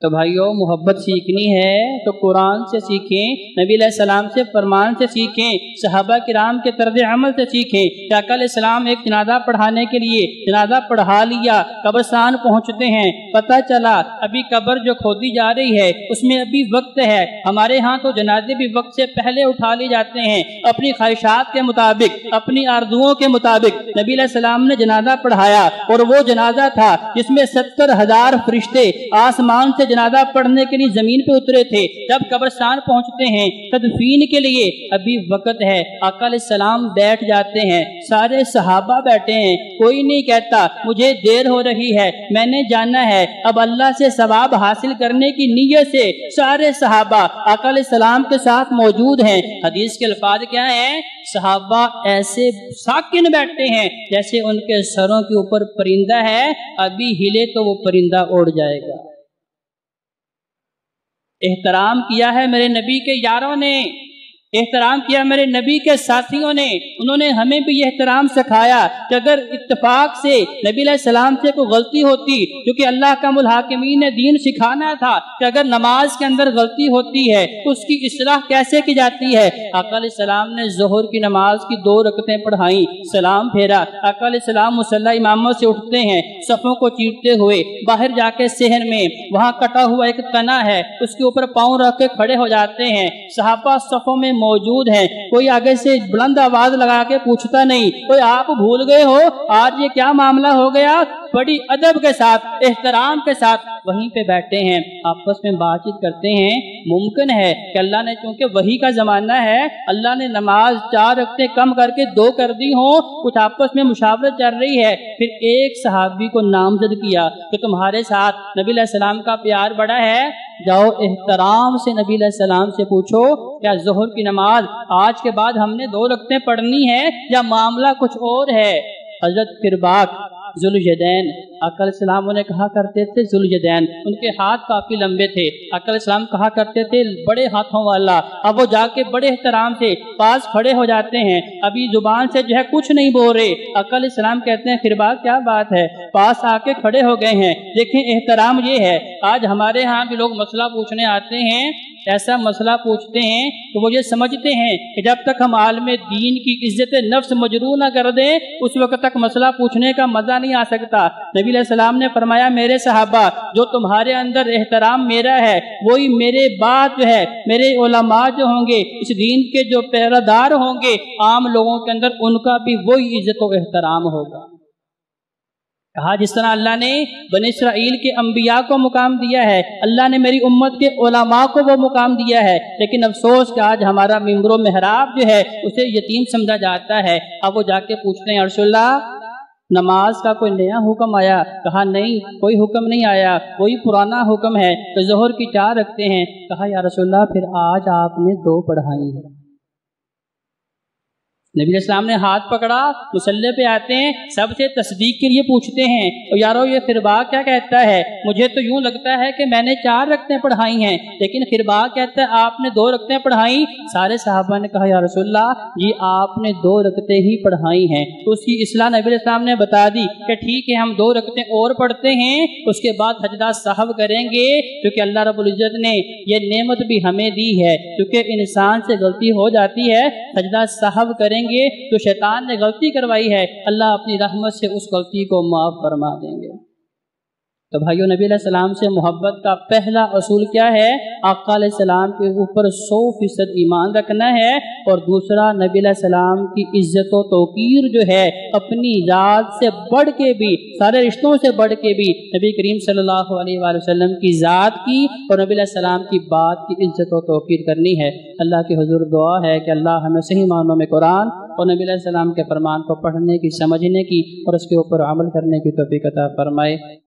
تو بھائیوں موحبت سیکھنی ہے تو قرآن سے سیکھیں، نبی علیہ السلام سے فرمان سے سیکھیں، صحابہ کرام کے طرز عمل سے سیکھیں کہ آقا علیہ السلام ایک جنازہ پڑھانے کے لیے جنازہ پڑھا لیا، قبرستان پہنچتے ہیں، پتہ چلا ابھی قبر جو کھودی جا رہی ہے اس میں ابھی وقت ہے۔ ہمارے ہاں تو جنازے بھی وقت سے پہلے اٹھا لی جاتے ہیں اپنی خواہشات کے مطابق، اپنی آرزوؤں کے مطابق۔ نبی علیہ السلام نے جنازہ پڑھایا اور وہ جنازہ تھا جس میں 70,000 فرشتے آسمان سے جنازہ پڑھنے کے لیے زمین پہ اترے تھے۔ جب قبرستان پہنچتے ہیں تدفین کے لیے ابھی وقت ہے، آقا علیہ السلام بیٹھ جاتے ہیں، سارے صحابہ بیٹھے ہیں، کوئی نہیں کہتا مجھے دیر ہو رہی ہے میں نے جانا ہے۔ اب اللہ سے ثواب حاصل کرنے کی نیت سے سارے صحابہ آقا علیہ السلام کے ساتھ موجود ہیں۔ حدیث کے الفاظ کیا ہیں؟ صحابہ ایسے ساکن بیٹھتے ہیں جیسے ان کے سروں کے اوپر پرندہ ہے، ابھی ہلے تو وہ پرندہ اڑ جائے گا۔ احترام کیا ہے میرے نبی کے یاروں نے، احترام کیا میرے نبی کے ساتھیوں نے، انہوں نے ہمیں بھی یہ احترام سکھایا کہ اگر اتفاق سے نبی علیہ السلام سے کوئی غلطی ہوتی، کیونکہ اللہ کا الحاکمین نے دین سکھانا تھا کہ اگر نماز کے اندر غلطی ہوتی ہے تو اس کی اصلاح کیسے کی جاتی ہے۔ آقا علیہ السلام نے ظہر کی نماز کی 2 رکعتیں پڑھائیں، سلام پھیرا، آقا علیہ السلام مصلی امامت سے اٹھتے ہیں، صفوں کو چیرتے ہوئے باہر جا کے صحن میں وہاں کٹا ہوا ایک تنا ہے اس کے اوپر پاؤں رکھ کے کھڑے ہو جاتے ہیں، صحابہ صفوں میں موجود ہیں، کوئی آگے سے بلند آواز لگا کے پوچھتا نہیں، کوئی آپ بھول گئے ہو آج یہ کیا معاملہ ہو گیا؟ بڑی ادب کے ساتھ احترام کے ساتھ وہیں پہ بیٹھے ہیں، آپس میں بات چیت کرتے ہیں۔ ممکن ہے کہ اللہ نے چونکہ وحی کا زمانہ ہے، اللہ نے نماز 4 رکعتیں کم کر کے 2 کر دی ہوں، کچھ آپس میں مشاورت چل رہی ہے، پھر ایک صحابی کو نامزد کیا کہ تمہارے ساتھ نبی علیہ السلام کا پیار بڑا ہے، جاؤ احترام سے نبی علیہ السلام سے پوچھو کیا ظہر کی نماز آج کے بعد ہم نے 2 رکعتیں پڑھنی ہے یا معاملہ کچھ اور ہے۔ حضرت فرباق ذوالجدین آقا علیہ السلام انہیں کہا کرتے تھے ذوالجدین، ان کے ہاتھ کافی لمبے تھے، آقا علیہ السلام کہا کرتے تھے بڑے ہاتھوں والا۔ اب وہ جا کے بڑے احترام سے پاس کھڑے ہو جاتے ہیں، ابھی زبان سے جو ہے کچھ نہیں بول رہے، آقا علیہ السلام کہتے ہیں فرباق کیا بات ہے، پاس آ کے کھڑے ہو گئے ہیں۔ دیکھیں احترام یہ ہے، آج ہمارے ہاں بھی لوگ مسئلہ پوچھنے آتے ہیں، ایسا مسئلہ پوچھتے ہیں کہ وہ یہ سمجھتے ہیں کہ جب تک ہم عالم دین کی عزت نفس مجروح نہ کر دیں اس وقت تک مسئلہ پوچھنے کا مزہ نہیں آ سکتا۔ نبی علیہ السلام نے فرمایا میرے صحابہ جو تمہارے اندر احترام میرا ہے وہی میرے بعد جو ہے میرے علماء جو ہوں گے، اس دین کے جو پہرہ دار ہوں گے، عام لوگوں کے اندر ان کا بھی وہی عزت و احترام ہوگا۔ کہا جس طرح اللہ نے بنی اسرائیل کے انبیاء کو مقام دیا ہے، اللہ نے میری امت کے علماء کو وہ مقام دیا ہے، لیکن افسوس کہ آج ہمارا ممبر و محراب جو ہے اسے یتیم سمجھا جاتا ہے۔ اب وہ جا کے پوچھتے ہیں رسول اللہ نماز کا کوئی نیا حکم آیا؟ کہا نہیں کوئی حکم نہیں آیا، وہی پرانا حکم ہے کہ ظہر کی 4 رکعتیں ہیں۔ کہا یا رسول اللہ پھر آج آپ نے 2 پڑھائی ہیں۔ نبی علیہ السلام نے ہاتھ پکڑا، مصلی پہ آتے ہیں، سب سے تصدیق کے لیے پوچھتے ہیں یارو یہ فرباق کیا کہتا ہے؟ مجھے تو یوں لگتا ہے کہ میں نے 4 رکعتیں پڑھائی ہیں، لیکن فرباق کہتا ہے آپ نے 2 رکعتیں پڑھائیں۔ سارے صحابہ نے کہا یا رسول اللہ جی آپ نے 2 رکعتیں ہی پڑھائی ہیں۔ تو اس کی اصلاح نبی علیہ السلام نے بتا دی کہ ٹھیک ہے ہم 2 رکعتیں اور پڑھتے ہیں، اس کے بعد سجدہ سہو کریں گے، کیونکہ اللہ رب العزت نے یہ نعمت بھی ہمیں دی ہے، کیونکہ انسان سے غلطی ہو جاتی ہے، سجدہ سہو کریں گے تو شیطان نے غلطی کروائی ہے، اللہ اپنی رحمت سے اس غلطی کو معاف فرما دیں گے۔ تو بھائیو نبی علیہ السلام سے محبت کا پہلا اصول کیا ہے؟ آقا علیہ السلام کے اوپر 100% ایمان رکھنا ہے، اور دوسرا نبی علیہ السلام کی عزت و توقیر جو ہے اپنی ذات سے بڑھ کے بھی، سارے رشتوں سے بڑھ کے بھی نبی کریم صلی اللہ علیہ وآلہ وسلم کی ذات کی اور نبی علیہ السلام کی بات کی عزت و توقیر کرنی ہے۔ اللہ کے حضور دعا ہے کہ اللہ ہمیں صحیح معنوں میں قرآن اور نبی علیہ السلام کے فرمان کو پڑھنے کی، سمجھنے کی اور اس کے اوپر عمل کرنے کی توفیق عطا فرمائے۔